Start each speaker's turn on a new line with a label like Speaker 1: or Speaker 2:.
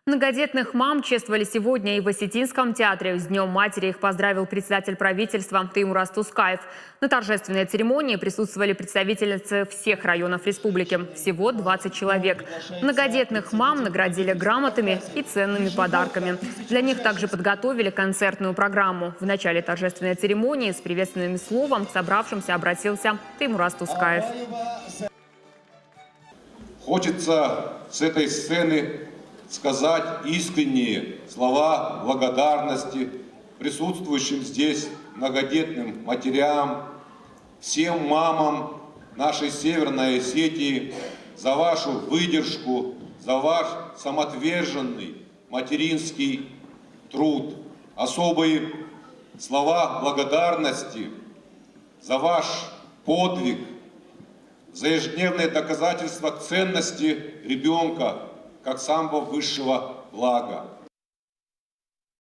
Speaker 1: Многодетных мам чествовали сегодня и в Осетинском театре. С Днем матери их поздравил председатель правительства Теймураз Тускаев. На торжественной церемонии присутствовали представительницы всех районов республики. Всего 20 человек. Многодетных мам наградили грамотами и ценными подарками. Для них также подготовили концертную программу. В начале торжественной церемонии с приветственным словом к собравшимся обратился Теймураз Тускаев.
Speaker 2: Хочется с этой сцены сказать искренние слова благодарности присутствующим здесь многодетным матерям, всем мамам нашей Северной Осетии за вашу выдержку, за ваш самоотверженный материнский труд. Особые слова благодарности за ваш подвиг, за ежедневное доказательство ценности ребенка как самого высшего блага.